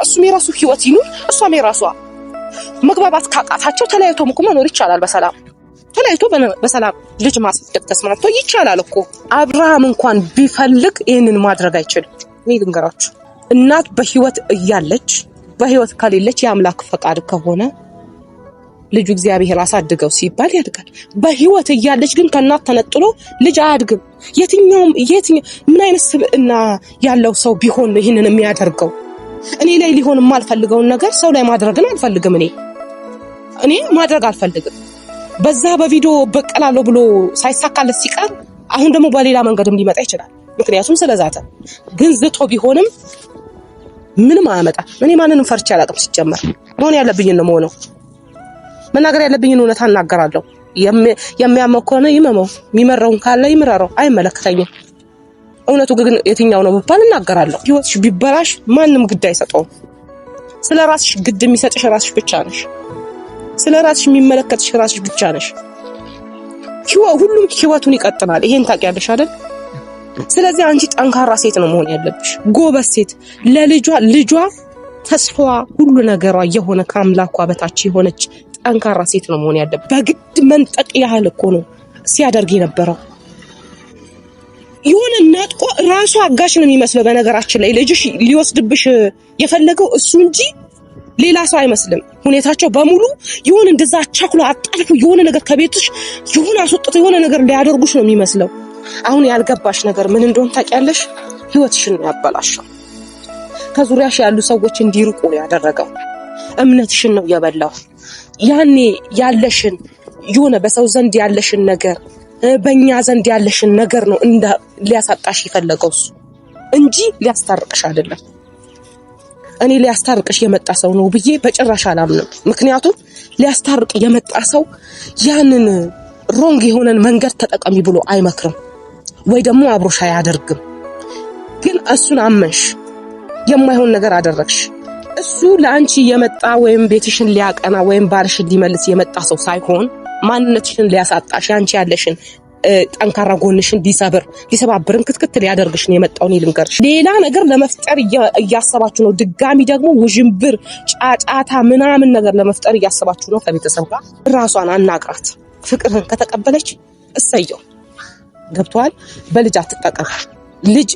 እሱም የራሱ ህይወት ይኑር፣ እሷም የራሷ። መግባባት ካቃታቸው ተለያይቶ መኖር ይቻላል በሰላም ተለያይቶ በሰላም ልጅ ማስደግ ተስማምቶ ይቻላል እኮ። አብርሃም እንኳን ቢፈልግ ይሄንን ማድረግ አይችልም። እኔ ልንገራችሁ፣ እናት በህይወት እያለች በህይወት ከሌለች የአምላክ ፈቃድ ከሆነ ልጁ እግዚአብሔር አሳድገው ሲባል ያድጋል። በህይወት እያለች ግን ከእናት ተነጥሎ ልጅ አያድግም። የትኛውም ምን አይነት ስብዕና ያለው ሰው ቢሆን ይህንን የሚያደርገው? እኔ ላይ ሊሆን የማልፈልገውን ነገር ሰው ላይ ማድረግን አልፈልግም። እኔ ማድረግ አልፈልግም። በዛ በቪዲዮ በቀላለሁ ብሎ ሳይሳካለት ሲቀር አሁን ደግሞ በሌላ መንገድም ሊመጣ ይችላል። ምክንያቱም ስለዛተ ግን ዝቶ ቢሆንም ምንም አያመጣ። እኔ ማንንም ፈርቼ አላውቅም። ሲጀመር መሆን ያለብኝን ነው የምሆነው። መናገር ያለብኝን እውነት እናገራለሁ። የሚያመው ከሆነ ይመመው፣ የሚመረውን ካለ ይምረረው፣ አይመለከተኝም። እውነቱ ግን የትኛው ነው ብባል እናገራለሁ። ህይወትሽ ቢበላሽ ማንም ግድ አይሰጠውም። ስለ ራስሽ ግድ የሚሰጥሽ ራስሽ ብቻ ነሽ። ስለ ራስሽ የሚመለከትሽ ራስሽ ብቻ ነሽ። ሁሉም ህይወቱን ይቀጥላል። ይሄን ታውቂያለሽ አይደል? ስለዚህ አንቺ ጠንካራ ሴት ነው መሆን ያለብሽ። ጎበዝ ሴት፣ ለልጇ ተስፋዋ ሁሉ ነገሯ የሆነ ከአምላኳ በታች የሆነች ጠንካራ ሴት ነው መሆን ያለብሽ። በግድ መንጠቅ ያህል እኮ ነው ሲያደርግ የነበረው። የሆነ ነጥቆ ራሱ አጋሽ ነው የሚመስለው። በነገራችን ላይ ልጅሽ ሊወስድብሽ የፈለገው እሱ እንጂ ሌላ ሰው አይመስልም። ሁኔታቸው በሙሉ የሆነ እንደዛ አቻኩሎ አጣልፉ የሆነ ነገር ከቤትሽ የሆነ አስወጥቶ የሆነ ነገር ሊያደርጉሽ ነው የሚመስለው። አሁን ያልገባሽ ነገር ምን እንደሆነ ታውቂያለሽ? ህይወትሽን ነው ያበላሸው። ከዙሪያሽ ያሉ ሰዎች እንዲርቁ ያደረገው እምነትሽን ነው የበላው። ያኔ ያለሽን የሆነ በሰው ዘንድ ያለሽን ነገር በእኛ ዘንድ ያለሽን ነገር ነው ሊያሳጣሽ የፈለገው እሱ እንጂ ሊያስታርቅሽ አይደለም። እኔ ሊያስታርቅሽ የመጣ ሰው ነው ብዬ በጭራሽ አላምንም። ምክንያቱም ሊያስታርቅ የመጣ ሰው ያንን ሮንግ የሆነን መንገድ ተጠቀሚ ብሎ አይመክርም ወይ ደግሞ አብሮሽ አያደርግም። ግን እሱን አመንሽ፣ የማይሆን ነገር አደረግሽ። እሱ ለአንቺ የመጣ ወይም ቤትሽን ሊያቀና ወይም ባልሽን ሊመልስ የመጣ ሰው ሳይሆን ማንነትሽን ሊያሳጣሽ ያንቺ ያለሽን ጠንካራ ጎንሽን ሊሰባብርን ክትክት ሊያደርግሽ ነው የመጣው። እኔ ልንገርሽ፣ ሌላ ነገር ለመፍጠር እያሰባችሁ ነው። ድጋሚ ደግሞ ውዥንብር፣ ጫጫታ ምናምን ነገር ለመፍጠር እያሰባችሁ ነው። ከቤተሰብ ጋር ራሷን አናግራት። ፍቅርህን ከተቀበለች እሰየው። ገብቷል። በልጅ አትጠቀም። ልጅ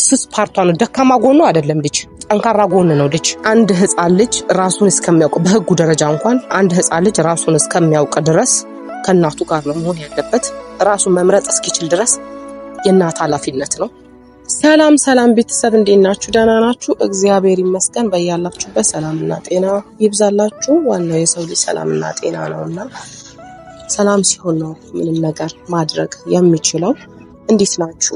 ስስ ፓርቷ ነው፣ ደካማ ጎኑ አይደለም። ልጅ ጠንካራ ጎን ነው። ልጅ አንድ ህፃን ልጅ ራሱን እስከሚያውቅ በህጉ ደረጃ እንኳን አንድ ህፃን ልጅ ራሱን እስከሚያውቅ ድረስ ከእናቱ ጋር ነው መሆን ያለበት። ራሱን መምረጥ እስኪችል ድረስ የእናት ኃላፊነት ነው። ሰላም ቤተሰብ፣ እንዴት ናችሁ? ደህና ናችሁ? እግዚአብሔር ይመስገን። በያላችሁበት ሰላምና ጤና ይብዛላችሁ። ዋናው የሰው ልጅ ሰላምና ጤና ነውና ሰላም ሲሆን ነው ምንም ነገር ማድረግ የሚችለው። እንዴት ናችሁ?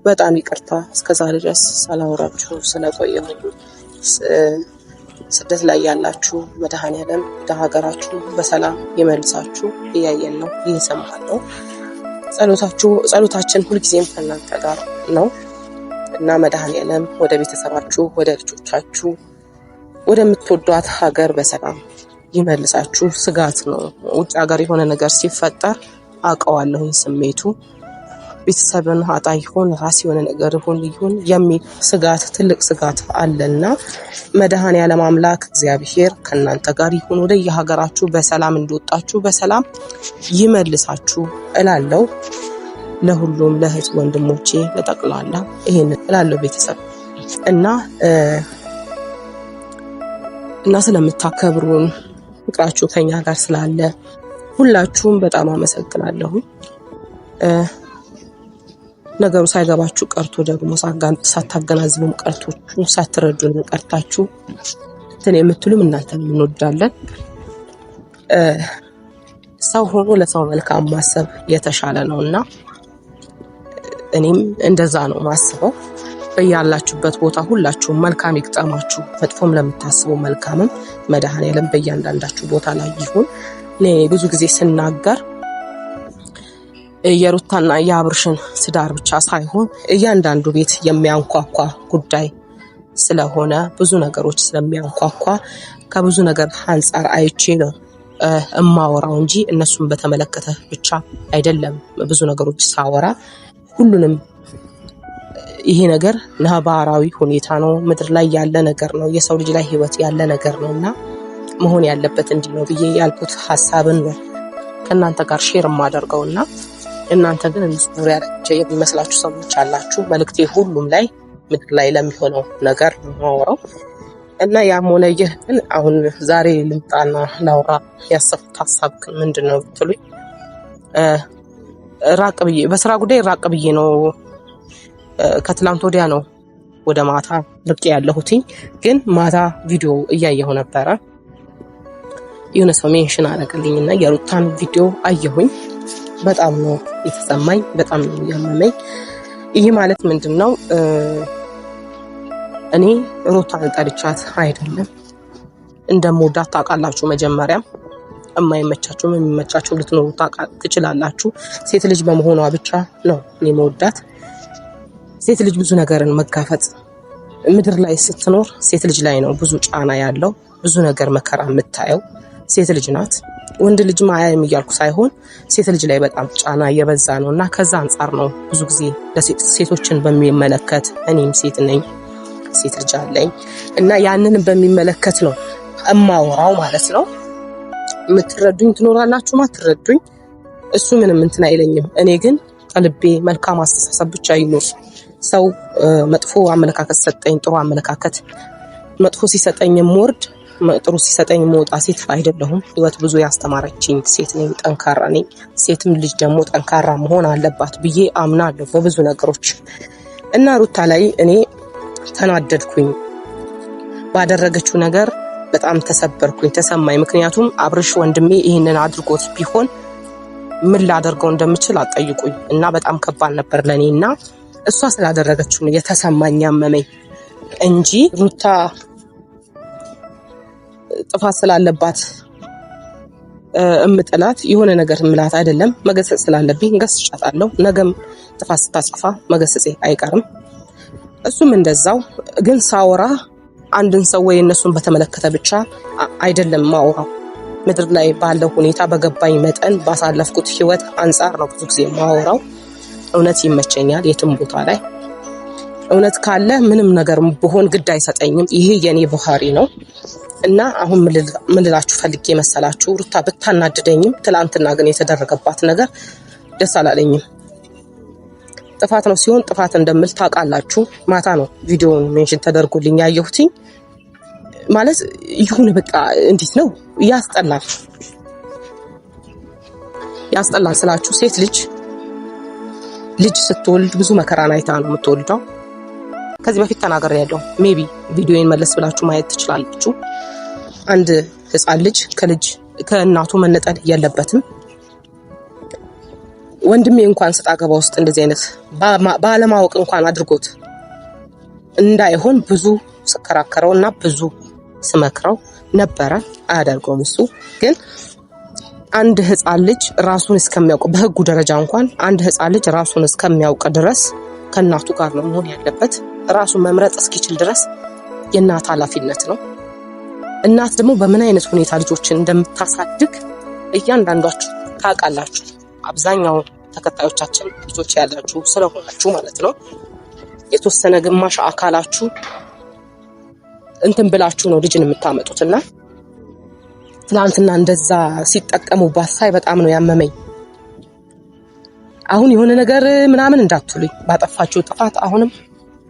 በጣም ይቅርታ እስከዛሬ ድረስ ሳላወራችሁ ስለቆየሁ። ስደት ላይ ያላችሁ መድኃኔዓለም ወደ ሀገራችሁ በሰላም ይመልሳችሁ። እያየን ነው፣ እየሰማን ነው። ጸሎታችን ሁልጊዜም ከእናንተ ጋር ነው እና መድኃኔዓለም ወደ ቤተሰባችሁ፣ ወደ ልጆቻችሁ፣ ወደምትወዷት ሀገር በሰላም ይመልሳችሁ። ስጋት ነው። ውጭ ሀገር የሆነ ነገር ሲፈጠር አውቀዋለሁኝ ስሜቱ። ቤተሰብን አጣ ይሆን ራስ የሆነ ነገር ይሁን የሚል ስጋት፣ ትልቅ ስጋት አለና መድኃኔዓለም አምላክ እግዚአብሔር ከእናንተ ጋር ይሁን። ወደ የሀገራችሁ በሰላም እንደወጣችሁ በሰላም ይመልሳችሁ እላለሁ። ለሁሉም ለእህት ወንድሞቼ ለጠቅላላ ይሄን እላለሁ ቤተሰብ እና ስለምታከብሩን ፍቅራችሁ ከኛ ጋር ስላለ ሁላችሁም በጣም አመሰግናለሁ። ነገሩ ሳይገባችሁ ቀርቶ ደግሞ ሳታገናዝቡም ቀርታችሁ ሳትረዱን ቀርታችሁ የምትሉም እናንተን እንወዳለን። ሰው ሆኖ ለሰው መልካም ማሰብ የተሻለ ነውና እኔም እንደዛ ነው ማስበው። በያላችሁበት ቦታ ሁላችሁም መልካም ይግጠማችሁ። መጥፎም ለምታስቡ መልካምም መድኃኔዓለም በእያንዳንዳችሁ ቦታ ላይ ይሁን። እኔ ብዙ ጊዜ ስናገር የሩታና የአብርሽን ትዳር ብቻ ሳይሆን እያንዳንዱ ቤት የሚያንኳኳ ጉዳይ ስለሆነ ብዙ ነገሮች ስለሚያንኳኳ ከብዙ ነገር አንጻር አይቼ ነው እማወራው እንጂ እነሱን በተመለከተ ብቻ አይደለም። ብዙ ነገሮች ሳወራ ሁሉንም ይሄ ነገር ነባራዊ ሁኔታ ነው፣ ምድር ላይ ያለ ነገር ነው፣ የሰው ልጅ ላይ ህይወት ያለ ነገር ነውና መሆን ያለበት እንዲህ ነው ብዬ ያልኩት ሐሳብን ነው ከእናንተ ጋር ሼር ማደርገውና እናንተ ግን ዙሪያ ላይ የሚመስላችሁ ሰዎች አላችሁ። መልእክቴ ሁሉም ላይ ምድር ላይ ለሚሆነው ነገር ነው እና ያም ሆነ ይህ ግን አሁን ዛሬ ልምጣና ላውራ ያሰብኩት ሐሳብ ምንድነው ብትሉኝ ራቅ ብዬ በስራ ጉዳይ ራቅ ብዬ ነው ከትላንት ወዲያ ነው ወደ ማታ ልቅ ያለሁትኝ። ግን ማታ ቪዲዮ እያየሁ ነበረ። የሆነ ሰው ሜንሽን አደረገልኝና የሩታን ቪዲዮ አየሁኝ። በጣም ነው የተሰማኝ፣ በጣም ነው ያመመኝ። ይሄ ማለት ምንድነው እኔ ሩታን ጠልቻት አይደለም፣ እንደምወዳት ታውቃላችሁ። መጀመሪያም የማይመቻችሁ የሚመቻችሁ ልትኖሩ ትችላላችሁ። ሴት ልጅ በመሆኗ ብቻ ነው እኔ መወዳት። ሴት ልጅ ብዙ ነገርን መጋፈጥ ምድር ላይ ስትኖር ሴት ልጅ ላይ ነው ብዙ ጫና ያለው፣ ብዙ ነገር መከራ የምታየው ሴት ልጅ ናት። ወንድ ልጅ ማያየም እያልኩ ሳይሆን ሴት ልጅ ላይ በጣም ጫና የበዛ ነውና ከዛ አንጻር ነው ብዙ ጊዜ ሴቶችን በሚመለከት እኔም ሴት ነኝ፣ ሴት ልጅ አለኝ እና ያንን በሚመለከት ነው እማወራው ማለት ነው። የምትረዱኝ ትኖራላችሁ፣ ማትረዱኝ እሱ ምንም እንትን አይለኝም። እኔ ግን ከልቤ መልካም አስተሳሰብ ብቻ ይኖር። ሰው መጥፎ አመለካከት ሰጠኝ፣ ጥሩ አመለካከት መጥፎ ሲሰጠኝ የምወርድ ጥሩ ሲሰጠኝ የምወጣ ሴት አይደለሁም። ህይወት ብዙ ያስተማረችኝ ሴት ነኝ፣ ጠንካራ ነኝ። ሴትም ልጅ ደግሞ ጠንካራ መሆን አለባት ብዬ አምናለሁ በብዙ ነገሮች እና ሩታ ላይ እኔ ተናደድኩኝ። ባደረገችው ነገር በጣም ተሰበርኩኝ፣ ተሰማኝ። ምክንያቱም አብርሽ ወንድሜ ይህንን አድርጎት ቢሆን ምን ላደርገው እንደምችል አጠይቁኝ እና በጣም ከባድ ነበር ለኔ እና እሷ ስላደረገችው ነው የተሰማኝ ያመመኝ እንጂ ሩታ ጥፋት ስላለባት እምጥላት የሆነ ነገር እምላት አይደለም። መገሰጽ ስላለብኝ ገስጫታለሁ። ነገም ጥፋት ስታጠፋ መገሰጼ አይቀርም። እሱም እንደዛው። ግን ሳወራ አንድን ሰው ወይ እነሱን በተመለከተ ብቻ አይደለም ማወራው። ምድር ላይ ባለው ሁኔታ በገባኝ መጠን ባሳለፍኩት ህይወት አንጻር ነው ብዙ ጊዜ ማወራው። እውነት ይመቸኛል የትም ቦታ ላይ እውነት ካለ ምንም ነገር ብሆን ግድ አይሰጠኝም። ይሄ የኔ ባህሪ ነው እና አሁን ምን ልላችሁ ፈልጌ መሰላችሁ፣ ሩታ ብታናድደኝም ትላንትና ግን የተደረገባት ነገር ደስ አላለኝም። ጥፋት ነው ሲሆን ጥፋት እንደምል ታውቃላችሁ። ማታ ነው ቪዲዮውን ሜንሽን ተደርጎልኝ ያየሁትኝ። ማለት ይሁን በቃ እንዴት ነው ያስጠላል። ያስጠላል ስላችሁ ሴት ልጅ ስትወልድ ብዙ መከራን አይታ ነው የምትወልደው። ከዚህ በፊት ተናግሬያለሁ። ሜቢ ቪዲዮን መለስ ብላችሁ ማየት ትችላላችሁ። አንድ ህፃን ልጅ ከእናቱ መነጠል የለበትም። ወንድሜ እንኳን ስጣገባ ውስጥ እንደዚህ አይነት ባለማወቅ እንኳን አድርጎት እንዳይሆን ብዙ ስከራከረውና ብዙ ስመክረው ነበረ። አያደርገውም እሱ። ግን አንድ ህፃን ልጅ ራሱን እስከሚያውቅ በህጉ ደረጃ እንኳን አንድ ህፃን ልጅ ራሱን እስከሚያውቅ ድረስ ከእናቱ ጋር ነው መሆን ያለበት። ራሱን መምረጥ እስኪችል ድረስ የእናት ኃላፊነት ነው። እናት ደግሞ በምን አይነት ሁኔታ ልጆችን እንደምታሳድግ እያንዳንዳችሁ ታውቃላችሁ። አብዛኛው ተከታዮቻችን ልጆች ያላችሁ ስለሆናችሁ ማለት ነው። የተወሰነ ግማሽ አካላችሁ እንትን ብላችሁ ነው ልጅን የምታመጡትና ትናንትና እንደዛ ሲጠቀሙባት ሳይ በጣም ነው ያመመኝ። አሁን የሆነ ነገር ምናምን እንዳትሉኝ፣ ባጠፋችሁ ጥፋት አሁንም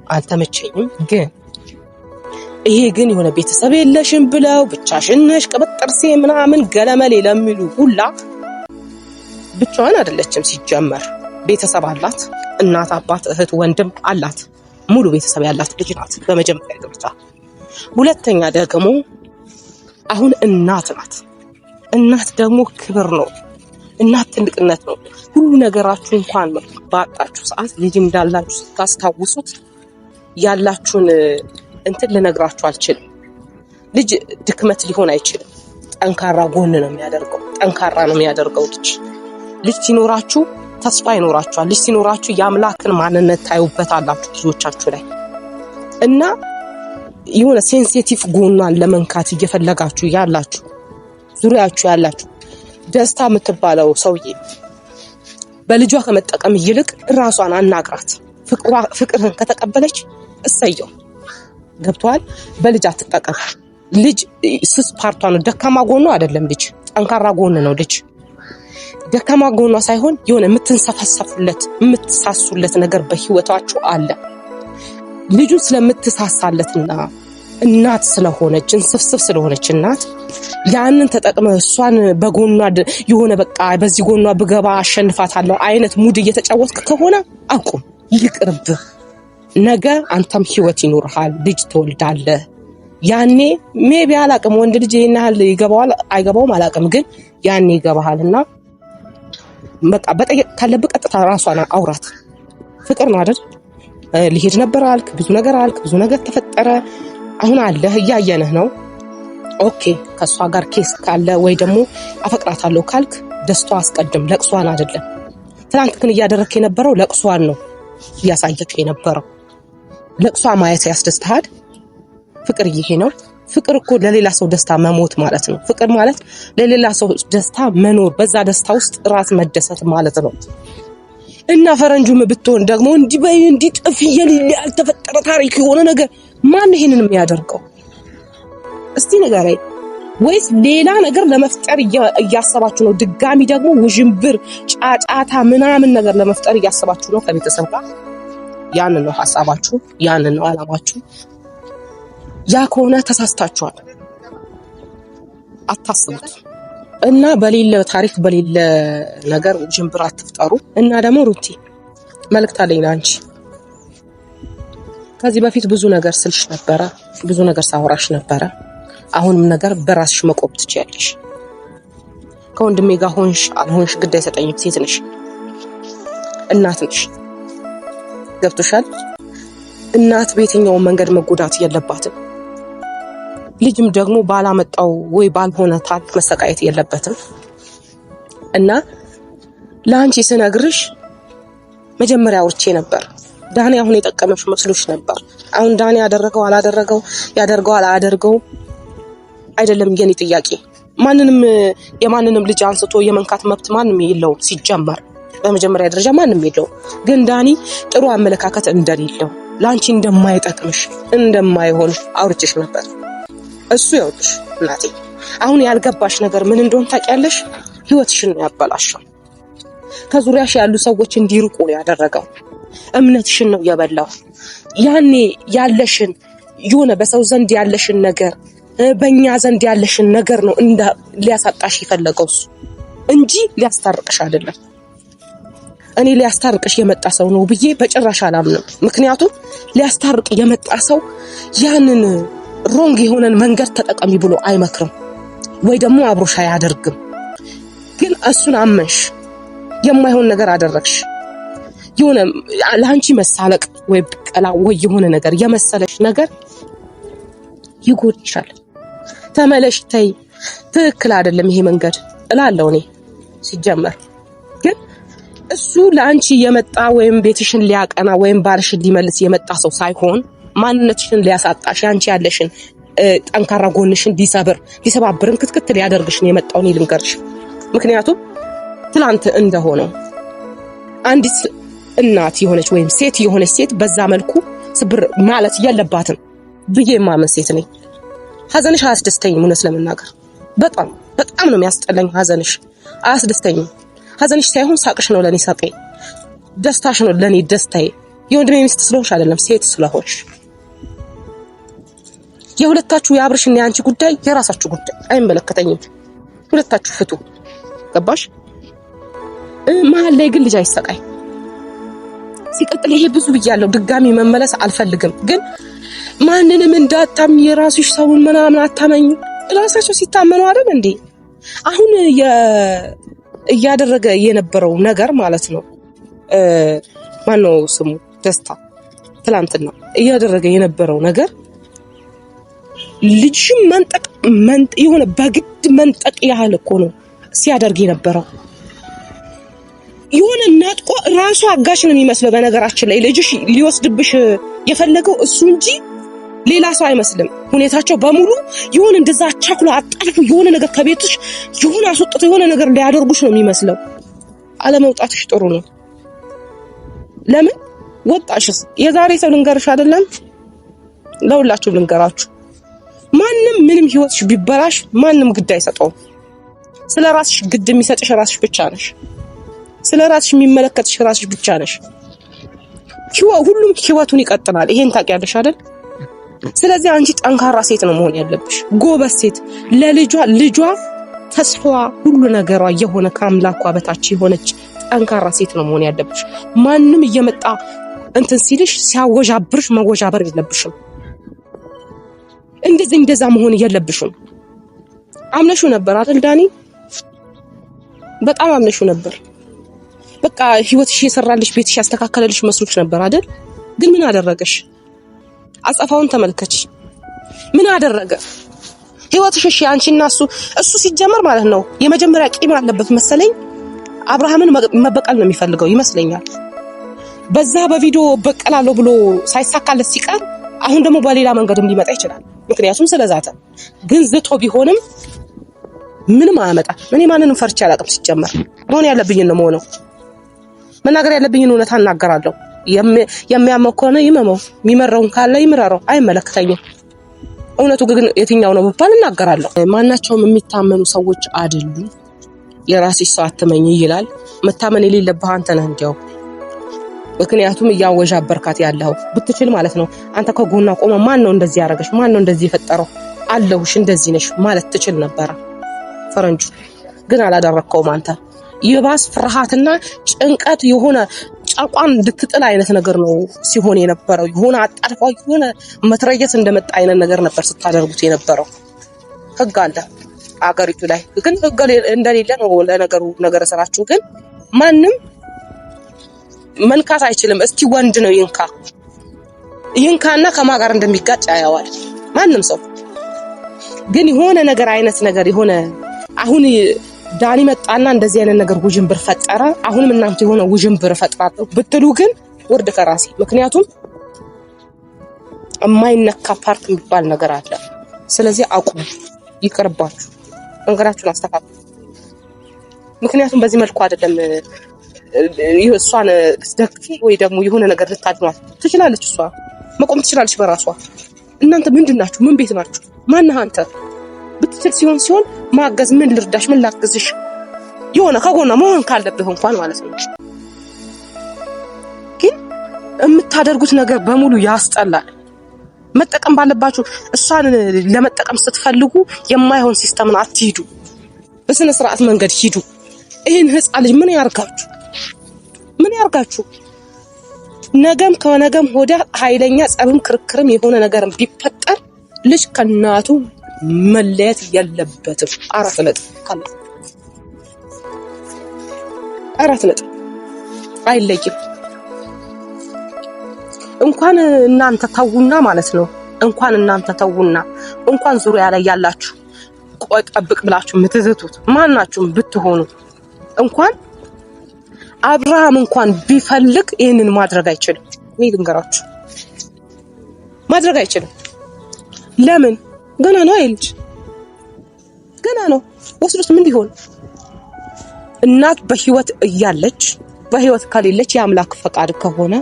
አልተመቸኝም። ግን ይሄ ግን የሆነ ቤተሰብ የለሽም ብለው ብቻሽን ነሽ ቅብጥርሴ ምናምን ገለመሌ ለሚሉ ሁላ ብቻዋን አይደለችም። ሲጀመር ቤተሰብ አላት። እናት፣ አባት፣ እህት፣ ወንድም አላት። ሙሉ ቤተሰብ ያላት ልጅ ናት በመጀመሪያ ደረጃ። ሁለተኛ ደግሞ አሁን እናት ናት። እናት ደግሞ ክብር ነው። እናት ትልቅነት ነው። ሁሉ ነገራችሁ እንኳን ባጣችሁ ሰዓት ልጅ እንዳላችሁ ስታስታውሱት ያላችሁን እንትን ልነግራችሁ አልችልም። ልጅ ድክመት ሊሆን አይችልም። ጠንካራ ጎን ነው የሚያደርገው። ጠንካራ ነው የሚያደርገው ልጅ ሲኖራችሁ ተስፋ ይኖራችኋል። ልጅ ሲኖራችሁ የአምላክን ማንነት ታዩበታላችሁ ልጆቻችሁ ላይ እና የሆነ ሴንሲቲቭ ጎኗን ለመንካት እየፈለጋችሁ ያላችሁ ዙሪያችሁ ያላችሁ ደስታ የምትባለው ሰውዬ በልጇ ከመጠቀም ይልቅ ራሷን አናግራት። ፍቅርን ከተቀበለች እሰየው ገብቷል። በልጅ አትጠቀም። ልጅ ስስ ፓርቷ ነው፣ ደካማ ጎኗ አይደለም። ልጅ ጠንካራ ጎን ነው። ልጅ ደካማ ጎኗ ሳይሆን የሆነ የምትንሰፈሰፉለት የምትሳሱለት ነገር በህይወታችሁ አለ። ልጁን ስለምትሳሳለትና እናት ስለሆነች እንስፍስፍ ስለሆነች እናት ያንን ተጠቅመ እሷን በጎኗ የሆነ በቃ በዚህ ጎኗ ብገባ አሸንፋታለሁ አይነት ሙድ እየተጫወትክ ከሆነ አቁም፣ ይቅርብህ። ነገ አንተም ህይወት ይኖርሃል፣ ልጅ ትወልዳለህ። ያኔ ሜቢ አላቅም ወንድ ልጅ ይናል ይገባዋል አይገባውም አላቅም፣ ግን ያኔ ይገባሃልና በቃ በጠየቅ ካለብህ ቀጥታ ራሷን አውራት። ፍቅር ነው አይደል? ልሄድ ነበር አልክ፣ ብዙ ነገር አልክ፣ ብዙ ነገር ተፈጠረ። አሁን አለህ እያየነህ ነው። ኦኬ ከሷ ጋር ኬስ ካለ ወይ ደግሞ አፈቅራታለሁ ካልክ ደስታዋ አስቀድም፣ ለቅሷን አይደለም። ትናንት ግን እያደረክ የነበረው ለቅሷን ነው እያሳየክ የነበረው። ለቅሷ ማየት ያስደስታል። ፍቅር ይሄ ነው። ፍቅር እኮ ለሌላ ሰው ደስታ መሞት ማለት ነው። ፍቅር ማለት ለሌላ ሰው ደስታ መኖር፣ በዛ ደስታ ውስጥ ራስ መደሰት ማለት ነው። እና ፈረንጁም ብትሆን ደግሞ እንዲህ ጥፍ የሌለ ያልተፈጠረ ታሪክ የሆነ ነገር ማን ይሄንን የሚያደርገው እስቲ ንገረኝ። ወይስ ሌላ ነገር ለመፍጠር እያሰባችሁ ነው? ድጋሚ ደግሞ ውዥንብር፣ ጫጫታ ምናምን ነገር ለመፍጠር እያሰባችሁ ነው ከቤተሰብ ጋር? ያንን ነው ሐሳባችሁ፣ ያንን ነው አላማችሁ። ያ ከሆነ ተሳስታችኋል። አታስቡት እና በሌለ ታሪክ በሌለ ነገር ውዥንብር አትፍጠሩ። እና ደግሞ ሩቲ መልእክት አለኝ ለአንቺ። ከዚህ በፊት ብዙ ነገር ስልሽ ነበረ፣ ብዙ ነገር ሳወራሽ ነበረ። አሁንም ነገር በራስሽ መቆም ትችያለሽ። ከወንድሜ ጋር ሆንሽ አልሆንሽ ግድ አይሰጠኝም። ሴት ነሽ፣ እናት ነሽ። ገብቶሻል? እናት በየትኛው መንገድ መጎዳት የለባትም። ልጅም ደግሞ ባላመጣው ወይ ባልሆነ ታሪክ መሰቃየት የለበትም። እና ለአንቺ ስነግርሽ መጀመሪያ አውርቼ ነበር። ዳኒ አሁን የጠቀመሽ መስሎሽ ነበር። አሁን ዳኒ ያደረገው አላደረገው ያደርገው አላደርገው አይደለም የኔ ጥያቄ። ማንንም የማንንም ልጅ አንስቶ የመንካት መብት ማንም የለውም ሲጀመር፣ በመጀመሪያ ደረጃ ማንም የለውም። ግን ዳኒ ጥሩ አመለካከት እንደሌለው ላንቺ እንደማይጠቅምሽ እንደማይሆን አውርቼሽ ነበር። እሱ ይኸውልሽ እናቴ፣ አሁን ያልገባሽ ነገር ምን እንደሆነ ታውቂያለሽ? ህይወትሽን ነው ያበላሸው። ከዙሪያሽ ያሉ ሰዎች እንዲርቁ ነው ያደረገው። እምነትሽን ነው የበላው። ያኔ ያለሽን የሆነ በሰው ዘንድ ያለሽን ነገር በእኛ ዘንድ ያለሽን ነገር ነው ሊያሳጣሽ የፈለገው እሱ እንጂ ሊያስታርቅሽ አይደለም። እኔ ሊያስታርቅሽ የመጣ ሰው ነው ብዬ በጭራሽ አላምንም። ምክንያቱም ሊያስታርቅ የመጣ ሰው ያንን ሮንግ የሆነን መንገድ ተጠቀሚ ብሎ አይመክርም ወይ ደግሞ አብሮሽ አያደርግም። ግን እሱን አመንሽ፣ የማይሆን ነገር አደረግሽ። የሆነ ለአንቺ መሳለቅ ወይ ብቀላ ወይ የሆነ ነገር የመሰለሽ ነገር ይጎድሻል። ተመለሽ፣ ተይ፣ ትክክል አይደለም ይሄ መንገድ እላለሁ እኔ ሲጀመር። ግን እሱ ለአንቺ የመጣ ወይም ቤትሽን ሊያቀና ወይም ባልሽን ሊመልስ የመጣ ሰው ሳይሆን ማንነትሽን ሊያሳጣሽ፣ አንቺ ያለሽን ጠንካራ ጎንሽን ሊሰባብርን ክትክት ሊያደርግሽ ነው የመጣው። እኔ ልንገርሽ፣ ምክንያቱም ትላንት እንደሆነው አንዲት እናት የሆነች ወይም ሴት የሆነች ሴት በዛ መልኩ ስብር ማለት የለባትም ብዬ ማመን ሴት ነኝ። ሀዘንሽ አያስደስተኝም። እውነት ለመናገር በጣም ነው የሚያስጠላኝ ሀዘንሽ። አያስደስተኝም። ሀዘንሽ ሳይሆን ሳቅሽ ነው ለኔ ሳቄ፣ ደስታሽ ነው ለኔ ደስታዬ። የወንድሜ ሚስት ስለሆንሽ አይደለም፣ ሴት ስለሆንሽ። የሁለታችሁ የአብርሽና የአንቺ ጉዳይ የራሳችሁ ጉዳይ፣ አይመለከተኝም። ሁለታችሁ ፍቱ። ገባሽ? መሀል ላይ ግን ልጅ አይሰቃይ። ሲቀጥል ይሄ ብዙ ብያለሁ፣ ድጋሚ መመለስ አልፈልግም። ግን ማንንም እንዳታምኝ፣ የራስሽ ሰውን ምናምን አታመኝ። ራሳቸው ሲታመኑ አይደል እንዴ? አሁን እያደረገ የነበረው ነገር ማለት ነው። ማነው ስሙ? ደስታ ትላንትና እያደረገ የነበረው ነገር ልጅም መንጠቅ የሆነ በግድ መንጠቅ ያህል እኮ ነው ሲያደርግ የነበረው። የሆነ ነጥቆ ራሱ አጋሽ ነው የሚመስለው። በነገራችን ላይ ልጅሽ ሊወስድብሽ የፈለገው እሱ እንጂ ሌላ ሰው አይመስልም። ሁኔታቸው በሙሉ የሆነ እንደዛ ቻኩላ አጣልፉ የሆነ ነገር ከቤትሽ የሆነ አስወጥቶ የሆነ ነገር ሊያደርጉሽ ነው የሚመስለው። አለመውጣትሽ ጥሩ ነው። ለምን ወጣሽስ የዛሬ ሰው ልንገርሽ አይደለም ለሁላችሁ ልንገራችሁ ማንም ምንም ህይወትሽ ቢበላሽ ማንም ግድ አይሰጠውም ስለራስሽ ግድ የሚሰጥሽ ራስሽ ብቻ ነሽ ስለራስሽ የሚመለከትሽ ራስሽ ብቻ ነሽ ሁሉም ህይወቱን ይቀጥላል ይሄን ታውቂያለሽ አይደል ስለዚህ አንቺ ጠንካራ ሴት ነው መሆን ያለብሽ ጎበዝ ሴት ለልጇ ተስፋዋ ሁሉ ነገሯ የሆነ ከአምላኳ በታች የሆነች ጠንካራ ሴት ነው መሆን ያለብሽ ማንም እየመጣ እንትን ሲልሽ ሲያወጃብርሽ መወጃበር የለብሽም እንደዛ መሆን የለብሽም አምነሹ ነበር አይደል ዳኒ በጣም አምነሹ ነበር በቃ ህይወትሽ የሰራልሽ ቤትሽ ያስተካከለልሽ መስሎሽ ነበር አይደል ግን ምን አደረገሽ አጸፋውን ተመልከች ምን አደረገ ህይወትሽ እሺ አንቺና እሱ ሲጀመር ማለት ነው የመጀመሪያ ቂም አለበት መሰለኝ አብርሃምን መበቀል ነው የሚፈልገው ይመስለኛል በዛ በቪዲዮ በቀላለሁ ብሎ ሳይሳካለት ሲቀር አሁን ደግሞ በሌላ መንገድም ሊመጣ ይችላል ምክንያቱም ስለዛተ ግን ዝቶ ቢሆንም ምንም አያመጣ እኔ ማንንም ፈርቻ አላቅም ሲጀመር መሆን ያለብኝ ነው መሆነው መናገር ያለብኝ እውነት አናገራለሁ የሚያመው ከሆነ ይመመው የሚመረውን ካለ ይምረረው አይመለከተኝም እውነቱ ግን የትኛው ነው ብባል እናገራለሁ ማናቸውም የሚታመኑ ሰዎች አይደሉም የራስሽ ሰው አትመኝ ይላል መታመን የሌለብህ አንተ ነህ እንዲያው ምክንያቱም ያወጃበርካት ያለው ብትችል ማለት ነው አንተ ከጎና ቆመ ማን ነው እንደዚህ ያረጋሽ ማን ነው እንደዚህ የፈጠረው አለውሽ እንደዚህ ነሽ ማለት ትችል ነበር ፈረንጁ ግን አላደረከውም አንተ ይባስ ፍርሃትና ጭንቀት የሆነ ጫቋን ልትጥል አይነት ነገር ነው ሲሆን የነበረው የሆነ አጣርፋው የሆነ መትረየት እንደመጣ አይነት ነገር ነበር ስታደርጉት የነበረው ህግ አለ አገሪቱ ላይ ግን ህግ እንደሌለ ነው ለነገሩ ነገር ሰራችሁ ግን ማንም መንካት አይችልም እስቲ ወንድ ነው ይንካና ከማጋር እንደሚጋጭ ያያዋል ማንም ሰው ግን የሆነ ነገር አይነት ነገር የሆነ አሁን ዳኒ መጣና እንደዚህ አይነት ነገር ውጅንብር ፈጠረ አሁንም እናንተ የሆነ ውጅንብር ፈጥራችሁ ብትሉ ግን ወርድ ከራሲ ምክንያቱም የማይነካ ፓርት የሚባል ነገር አለ ስለዚህ አቁሙ ይቅርባችሁ እንግራችሁን አስተካክሉ ምክንያቱም በዚህ መልኩ አይደለም እሷን ልትደግፊ ወይ ደግሞ የሆነ ነገር ልታድኗት ትችላለች እሷ መቆም ትችላለች በራሷ እናንተ ምንድናችሁ ምን ቤት ናችሁ ማንህ አንተ ብትችል ሲሆን ማገዝ ምን ልርዳሽ ምን ላግዝሽ የሆነ ከጎና መሆን ካለብህ እንኳን ማለት ነው ግን የምታደርጉት ነገር በሙሉ ያስጠላል መጠቀም ባለባችሁ እሷን ለመጠቀም ስትፈልጉ የማይሆን ሲስተምን አትሂዱ በስነ ስርዓት መንገድ ሂዱ ይሄን ህፃን ልጅ ምን ያርጋችሁ ነገም ከነገም ሆዳ ኃይለኛ ጸብም ክርክርም የሆነ ነገርም ቢፈጠር ልጅ ከናቱ መለየት የለበትም አራት ነጥብ አይለይም እንኳን እናንተ ተውና ማለት ነው እንኳን ዙሪያ ላይ ያላችሁ ቆይ ጠብቅ ብላችሁ ምትዝቱት ማናችሁም ብትሆኑ እንኳን አብርሃም እንኳን ቢፈልግ ይሄንን ማድረግ አይችልም ወይ ልንገራችሁ ማድረግ አይችልም ለምን ገና ነው አይልጅ ገና ነው ወስዱት ምን ሊሆን እናት በህይወት እያለች በህይወት ከሌለች የአምላክ ፈቃድ ከሆነ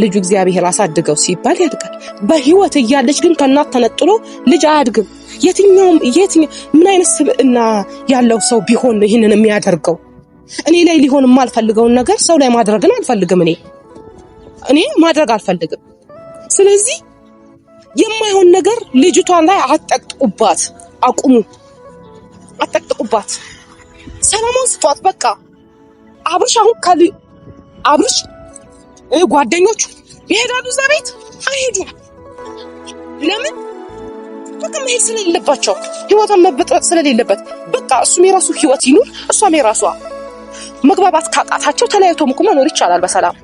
ልጅ እግዚአብሔር አሳድገው ሲባል ያድጋል በህይወት እያለች ግን ከእናት ተነጥሎ ልጅ አያድግም የትኛው ምን አይነት ስብዕና ያለው ሰው ቢሆን ነው ይሄንን የሚያደርገው እኔ ላይ ሊሆን የማልፈልገውን ነገር ሰው ላይ ማድረግን አልፈልግም እኔ ማድረግ አልፈልግም ስለዚህ የማይሆን ነገር ልጅቷን ላይ አጠቅጥቁባት አቁሙ አጠቅጥቁባት ሰላሙን ስጧት በቃ አብርሽ ጓደኞቹ ይሄዳሉ እዛ ቤት አይሄዱም ለምን በቃ መሄድ ስለሌለባቸው ህይወቷን መበጥበጥ ስለሌለበት በቃ እሱም የራሱ ህይወት ይኑር እሷም የራሷ መግባባት ካቃታቸው ተለያይቶ መኖር ይቻላል በሰላም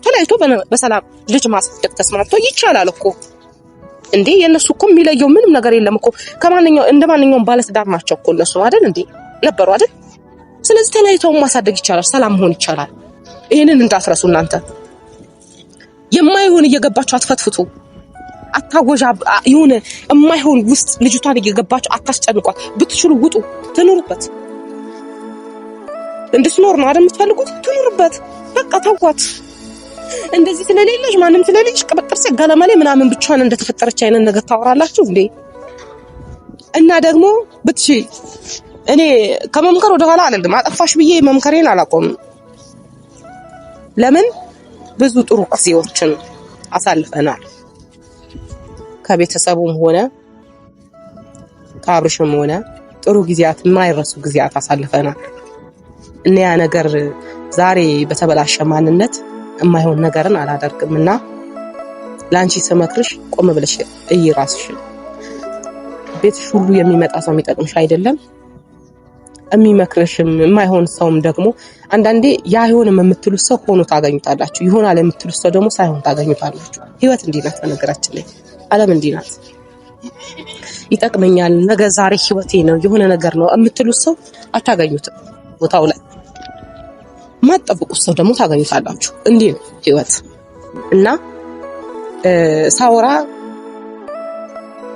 ተለያይቶ በሰላም ልጅ ማስደግ ተስማምቶ ይቻላል እኮ እንዴ የነሱ እኮ የሚለየው ምንም ነገር የለም እኮ እንደማንኛውም ባለትዳር ናቸው እኮ እነሱ አይደል እንዴ ነበሩ አይደል ስለዚህ ተለያይቶ ማሳደግ ይቻላል ሰላም መሆን ይቻላል ይሄንን እንዳትረሱ እናንተ የማይሆን እየገባችሁ አትፈትፍቱ አታወጃ ይሁን የማይሆን ውስጥ ልጅቷን እየገባችሁ አታስጨንቋት ብትችሉ ውጡ ትኑሩበት እንድትኖር ነው አይደል የምትፈልጉት ትኑሩበት በቃ ተውኳት እንደዚህ ስለሌለሽ ማንም ስለሌለሽ ቅብጥርስ ጋለማሌ ምናምን ብቻዋን እንደተፈጠረች አይነት ነገር ታወራላችሁ እንዴ? እና ደግሞ ብትሺ እኔ ከመምከር ወደ ኋላ አይደለም። አጠፋሽ ብዬ መምከሬን አላቆምም። ለምን ብዙ ጥሩ ጊዜዎችን አሳልፈናል። ከቤተሰቡም ሆነ ከአብርሽም ሆነ ጥሩ ጊዜያት የማይረሱ ጊዜያት አሳልፈናል። እና ያ ነገር ዛሬ በተበላሸ ማንነት የማይሆን ነገርን አላደርግምና ላንቺ ስመክርሽ ቆም ብለሽ እይራስሽ። ቤትሽ ሁሉ የሚመጣ ሰው የሚጠቅምሽ አይደለም። የሚመክርሽም የማይሆን ሰውም ደግሞ አንዳንዴ ያይሆንም የምትሉት ሰው ሆኖ ታገኙታላችሁ። ይሆናል የምትሉት ሰው ደግሞ ሳይሆን ታገኙታላችሁ። ህይወት እንዲህ ናት። በነገራችን ላይ ዓለም እንዲህ ናት። ይጠቅመኛል ነገ ዛሬ ህይወቴ ነው የሆነ ነገር ነው የምትሉት ሰው አታገኙትም። ቦታው ላይ ማጠብቁት ሰው ደግሞ ታገኙታላችሁ። እንዲህ ነው ህይወት። እና ሳወራ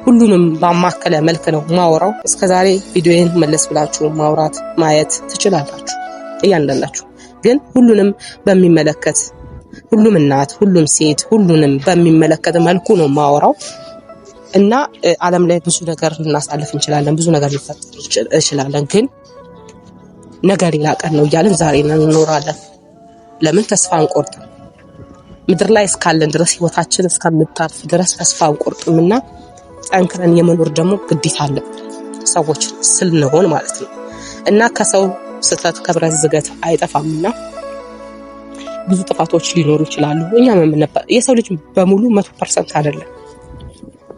ሁሉንም ባማከለ መልክ ነው ማወራው። እስከዛሬ ቪዲዮዬን መለስ ብላችሁ ማውራት ማየት ትችላላችሁ እያንዳንዳችሁ። ግን ሁሉንም በሚመለከት ሁሉም እናት፣ ሁሉም ሴት፣ ሁሉንም በሚመለከት መልኩ ነው ማወራው። እና ዓለም ላይ ብዙ ነገር ልናሳልፍ እንችላለን፣ ብዙ ነገር ሊፈጠር እንችላለን። ግን ነገ ሌላ ቀን ነው እያልን ዛሬ እንኖራለን። ለምን ተስፋ አንቆርጥም? ምድር ላይ እስካለን ድረስ ህይወታችን እስከምታልፍ ድረስ ተስፋ አንቆርጥምና ጠንክረን የመኖር ደግሞ ግዴታ አለብን፣ ሰዎች ስንሆን ማለት ነው። እና ከሰው ስህተት ከብረት ዝገት አይጠፋምና ብዙ ጥፋቶች ሊኖሩ ይችላሉ። እኛም የሰው ልጅ በሙሉ 100% አይደለም።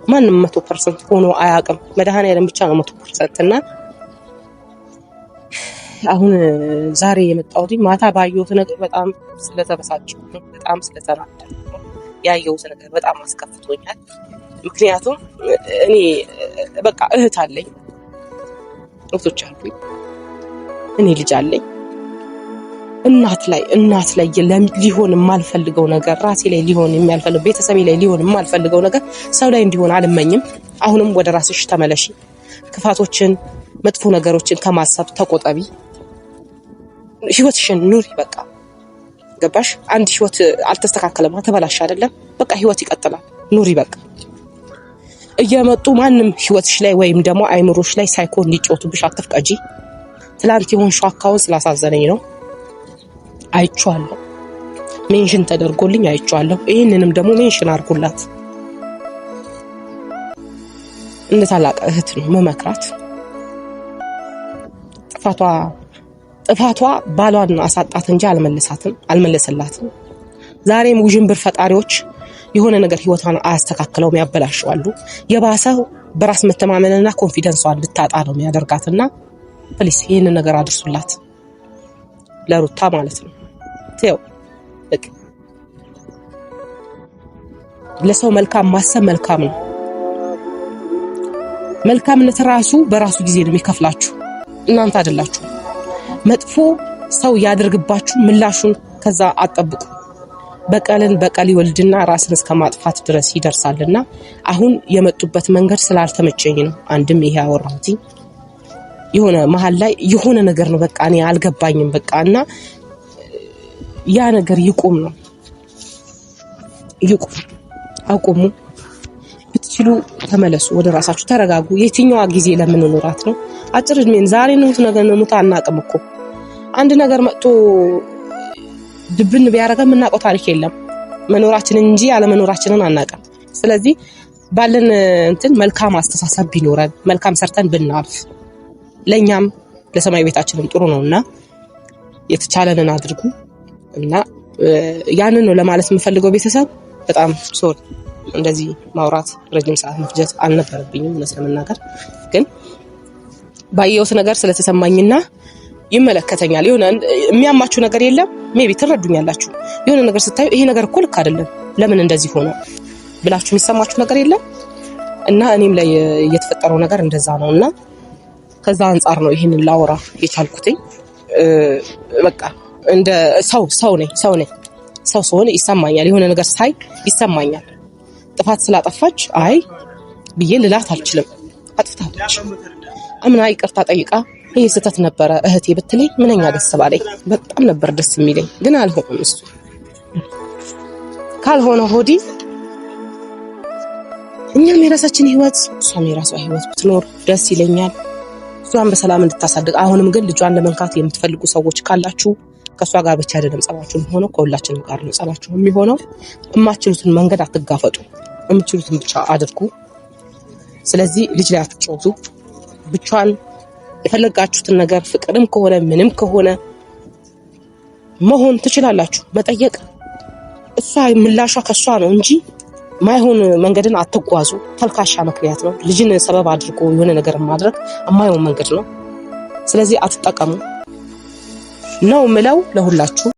ማንም 100% ሆኖ አያውቅም። መድኃኒዓለም ብቻ ነው 100%። እና አሁን ዛሬ የመጣሁት ማታ ባየሁት ነገር በጣም ስለተበሳጨሁ፣ በጣም ስለተናደድኩ፣ ያየሁት ነገር በጣም አስከፍቶኛል። ምክንያቱም እኔ በቃ እህት አለኝ፣ እህቶች አሉኝ፣ እኔ ልጅ አለኝ። እናት ላይ ሊሆን የማልፈልገው ነገር ራሴ ላይ ሊሆን የሚያልፈልገው ቤተሰቤ ላይ ሊሆን የማልፈልገው ነገር ሰው ላይ እንዲሆን አልመኝም። አሁንም ወደ ራስሽ ተመለሺ። ክፋቶችን፣ መጥፎ ነገሮችን ከማሰብ ተቆጠቢ። ህይወትሽን ኑሪ። በቃ ገባሽ? አንድ ህይወት አልተስተካከለም፣ ተበላሽ አይደለም። በቃ ህይወት ይቀጥላል። ኑሪ በቃ። እየመጡ ማንም ህይወትሽ ላይ ወይም ደግሞ አይምሮሽ ላይ ሳይኮን ሊጮቱብሽ አትፍቀጂ። ትላንት የሆንሽው አካውን ስላሳዘነኝ ነው። አይቼዋለሁ፣ ሜንሽን ተደርጎልኝ አይቼዋለሁ። ይሄንንም ደግሞ ሜንሽን አድርጉላት። እንደ ታላቅ እህት ነው መመክራት። ጥፋቷ ባሏን አሳጣት እንጂ አልመለሰላትም። ዛሬም ውዥንብር ፈጣሪዎች የሆነ ነገር ህይወቷን አያስተካክለውም፣ ያበላሸዋሉ። የባሰው በራስ መተማመንና ኮንፊደንሷን ልታጣ ነው የሚያደርጋትና ፕሊስ ይሄንን ነገር አድርሱላት፣ ለሩታ ማለት ነው። ተው በቃ። ለሰው መልካም ማሰብ መልካም ነው። መልካምነት ራሱ በራሱ ጊዜ ነው የሚከፍላችሁ፣ እናንተ አይደላችሁ። መጥፎ ሰው ያደርግባችሁ ምላሹን ከዛ አጠብቁ። በቀልን በቀል ይወልድና ራስን እስከ ማጥፋት ድረስ ይደርሳልና አሁን የመጡበት መንገድ ስላልተመቸኝ ነው። አንድም ይሄ አወራሁት የሆነ መሃል ላይ የሆነ ነገር ነው በቃ እኔ አልገባኝም በቃና ያ ነገር ይቆም ነው። ይቆም፣ አቁሙ። ብትችሉ ተመለሱ፣ ወደ ራሳችሁ ተረጋጉ። የትኛዋ ጊዜ ለምን ኖራት ነው? አጭር እድሜን ዛሬ ነው ነገ ነው አናውቅም እኮ። አንድ ነገር መጥቶ ድብን ቢያረጋም እናውቀው ታሪክ የለም። መኖራችንን እንጂ ያለመኖራችንን አናውቅም። ስለዚህ ባለን መልካም አስተሳሰብ ቢኖረን መልካም ሰርተን ብናልፍ ለኛም ለሰማይ ቤታችንም ጥሩ ነውና የተቻለንን አድርጉ። እና ያንን ነው ለማለት የምፈልገው። ቤተሰብ በጣም ሶሪ፣ እንደዚህ ማውራት ረጅም ሰዓት መፍጀት አልነበረብኝም ለመናገር። ግን ባየሁት ነገር ስለተሰማኝና ይመለከተኛል። የሆነ የሚያማችሁ ነገር የለም ሜቢ ትረዱኛላችሁ። የሆነ ነገር ስታዩ ይሄ ነገር እኮ ልክ አይደለም፣ ለምን እንደዚህ ሆነ ብላችሁ የሚሰማችሁ ነገር የለም። እና እኔም ላይ የተፈጠረው ነገር እንደዛ ነውና ከዛ አንፃር ነው ይሄንን ላወራ የቻልኩትኝ። በቃ እንደ ሰው ነኝ። ሰው ስሆን ይሰማኛል፣ የሆነ ነገር ሳይ ይሰማኛል። ጥፋት ስላጠፋች አይ ብዬ ልላት አልችልም። አጥፍታለች፣ አምና ይቅርታ ጠይቃ ይሄ ስህተት ነበረ እህቴ ብትለኝ ምንኛ ደስ ባለኝ። በጣም ነበር ደስ የሚለኝ፣ ግን አልሆነም እሱ ካልሆነ ሆዲ እኛም የራሳችን ህይወት እሷም የራሷ ህይወት ብትኖር ደስ ይለኛል። እሷን በሰላም እንድታሳድግ። አሁንም ግን ልጇን ለመንካት የምትፈልጉ ሰዎች ካላችሁ ከሷ ጋር ብቻ አይደለም ጸባችሁ የሚሆነው፣ ከሁላችንም ጋር ነው ጸባችሁ የሚሆነው። የማትችሉትን መንገድ አትጋፈጡ፣ የምትችሉትን ብቻ አድርጉ። ስለዚህ ልጅ ላይ አትጫወቱ። ብቻዋን የፈለጋችሁትን ነገር ፍቅርም ከሆነ ምንም ከሆነ መሆን ትችላላችሁ። መጠየቅ እሷ ምላሿ ከሷ ነው እንጂ ማይሆን መንገድን አትጓዙ። ተልካሻ ምክንያት ነው። ልጅን ሰበብ አድርጎ የሆነ ነገር ማድረግ የማይሆን መንገድ ነው። ስለዚህ አትጠቀሙ ነው ምለው ለሁላችሁ።